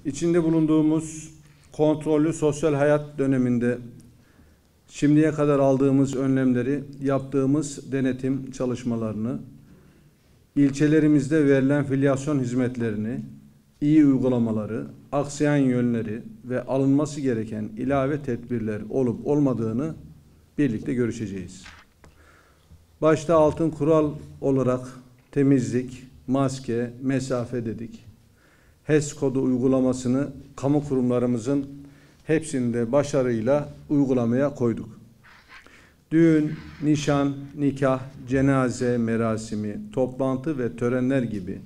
İçinde bulunduğumuz kontrollü sosyal hayat döneminde şimdiye kadar aldığımız önlemleri, yaptığımız denetim çalışmalarını, ilçelerimizde verilen filyasyon hizmetlerini, iyi uygulamaları, aksayan yönleri ve alınması gereken ilave tedbirler olup olmadığını birlikte görüşeceğiz. Başta altın kural olarak temizlik, maske, mesafe dedik. HES kodu uygulamasını kamu kurumlarımızın hepsinde başarıyla uygulamaya koyduk. Düğün, nişan, nikah, cenaze merasimi, toplantı ve törenler gibi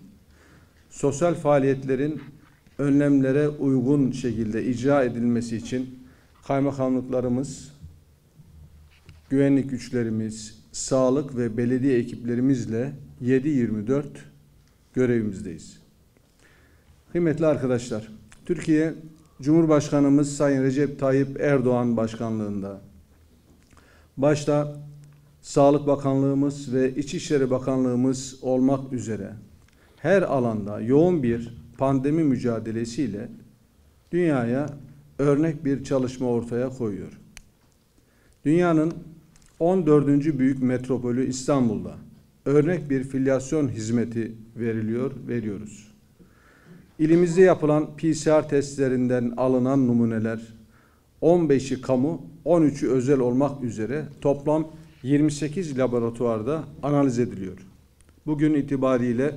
sosyal faaliyetlerin önlemlere uygun şekilde icra edilmesi için kaymakamlıklarımız, güvenlik güçlerimiz, sağlık ve belediye ekiplerimizle 7/24 görevimizdeyiz. Kıymetli arkadaşlar, Türkiye Cumhurbaşkanımız Sayın Recep Tayyip Erdoğan başkanlığında başta Sağlık Bakanlığımız ve İçişleri Bakanlığımız olmak üzere her alanda yoğun bir pandemi mücadelesiyle dünyaya örnek bir çalışma ortaya koyuyor. Dünyanın 14. büyük metropolü İstanbul'da örnek bir filyasyon hizmeti veriyoruz. İlimizde yapılan PCR testlerinden alınan numuneler 15'i kamu, 13'ü özel olmak üzere toplam 28 laboratuvarda analiz ediliyor. Bugün itibariyle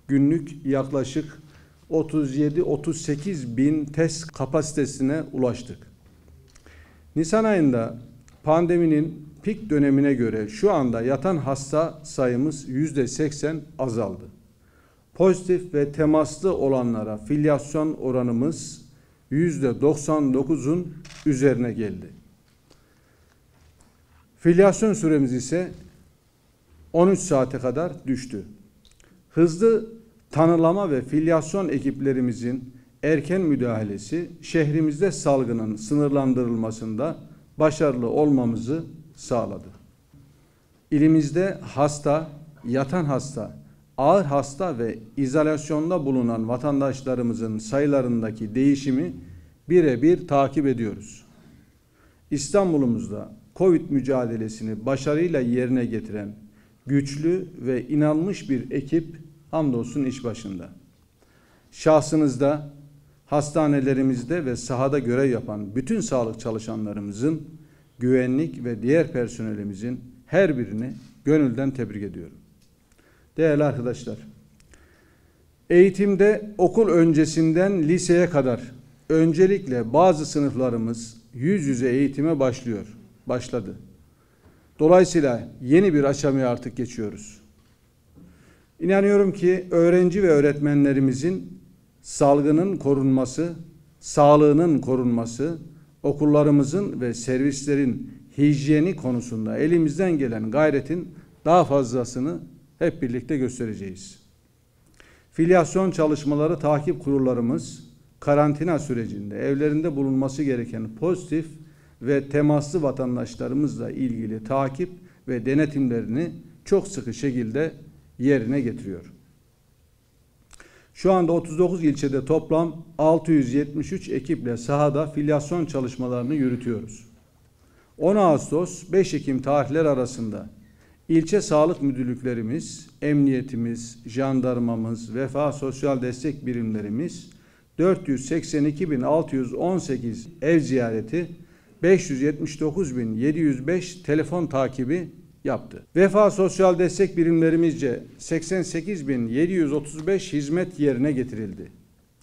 günlük yaklaşık 37-38 bin test kapasitesine ulaştık. Nisan ayında pandeminin pik dönemine göre şu anda yatan hasta sayımız %80 azaldı. Pozitif ve temaslı olanlara filyasyon oranımız %99'un üzerine geldi. Filyasyon süremiz ise 13 saate kadar düştü. Hızlı tanılama ve filyasyon ekiplerimizin erken müdahalesi şehrimizde salgının sınırlandırılmasında başarılı olmamızı sağladı. İlimizde hasta, yatan hasta, ağır hasta ve izolasyonda bulunan vatandaşlarımızın sayılarındaki değişimi birebir takip ediyoruz. İstanbul'umuzda Covid mücadelesini başarıyla yerine getiren güçlü ve inanmış bir ekip hamdolsun iş başında. Şahsınızda, hastanelerimizde ve sahada görev yapan bütün sağlık çalışanlarımızın, güvenlik ve diğer personelimizin her birini gönülden tebrik ediyorum. Değerli arkadaşlar, eğitimde okul öncesinden liseye kadar öncelikle bazı sınıflarımız yüz yüze eğitime başladı. Dolayısıyla yeni bir aşamaya artık geçiyoruz. İnanıyorum ki öğrenci ve öğretmenlerimizin salgının korunması, sağlığının korunması, okullarımızın ve servislerin hijyeni konusunda elimizden gelen gayretin daha fazlasını hep birlikte göstereceğiz. Filyasyon çalışmaları takip kurullarımız karantina sürecinde evlerinde bulunması gereken pozitif ve temaslı vatandaşlarımızla ilgili takip ve denetimlerini çok sıkı şekilde yerine getiriyor. Şu anda 39 ilçede toplam 673 ekiple sahada filyasyon çalışmalarını yürütüyoruz. 10 Ağustos 5 Ekim tarihleri arasında ilçe sağlık müdürlüklerimiz, emniyetimiz, jandarmamız, vefa sosyal destek birimlerimiz 482.618 ev ziyareti, 579.705 telefon takibi yaptı. Vefa sosyal destek birimlerimizce 88.735 hizmet yerine getirildi.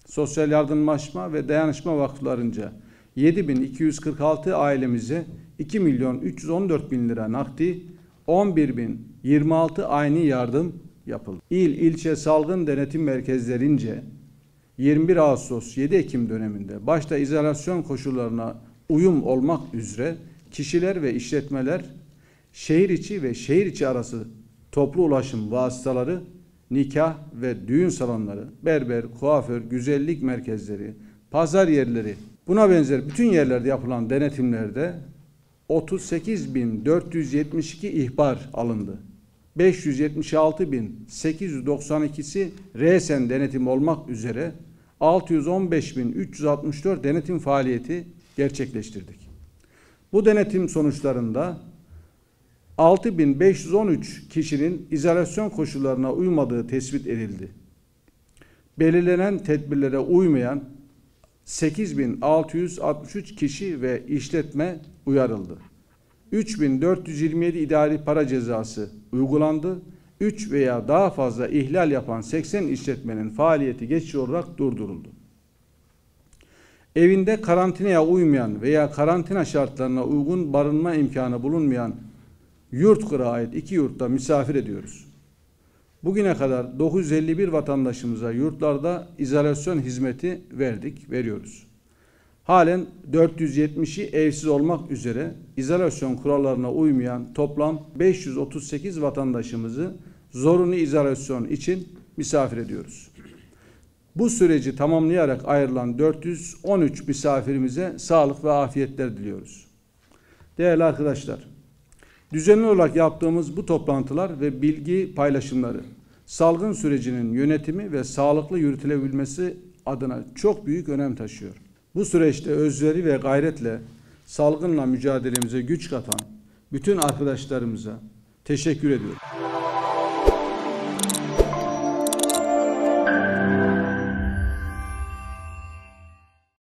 Sosyal yardımlaşma ve dayanışma vakıflarınca 7.246 ailemize 2.314.000 lira nakdi, 11.026 ayni yardım yapıldı. İl, ilçe salgın denetim merkezlerince 21 Ağustos 7 Ekim döneminde başta izolasyon koşullarına uyum olmak üzere kişiler ve işletmeler şehir içi ve şehir içi arası toplu ulaşım vasıtaları, nikah ve düğün salonları, berber, kuaför, güzellik merkezleri, pazar yerleri, buna benzer bütün yerlerde yapılan denetimlerde 38.472 ihbar alındı. 576.892'si resen denetim olmak üzere 615.364 denetim faaliyeti gerçekleştirdik. Bu denetim sonuçlarında 6.513 kişinin izolasyon koşullarına uymadığı tespit edildi. Belirlenen tedbirlere uymayan 8.663 kişi ve işletme uyarıldı. 3.427 idari para cezası uygulandı. 3 veya daha fazla ihlal yapan 80 işletmenin faaliyeti geçici olarak durduruldu. Evinde karantinaya uymayan veya karantina şartlarına uygun barınma imkanı bulunmayan yurt ait 2 yurtta misafir ediyoruz. Bugüne kadar 951 vatandaşımıza yurtlarda izolasyon hizmeti veriyoruz. Halen 470'i evsiz olmak üzere izolasyon kurallarına uymayan toplam 538 vatandaşımızı zorunlu izolasyon için misafir ediyoruz. Bu süreci tamamlayarak ayrılan 413 misafirimize sağlık ve afiyetler diliyoruz. Değerli arkadaşlar, düzenli olarak yaptığımız bu toplantılar ve bilgi paylaşımları salgın sürecinin yönetimi ve sağlıklı yürütülebilmesi adına çok büyük önem taşıyor. Bu süreçte özveri ve gayretle salgınla mücadelemize güç katan bütün arkadaşlarımıza teşekkür ediyorum.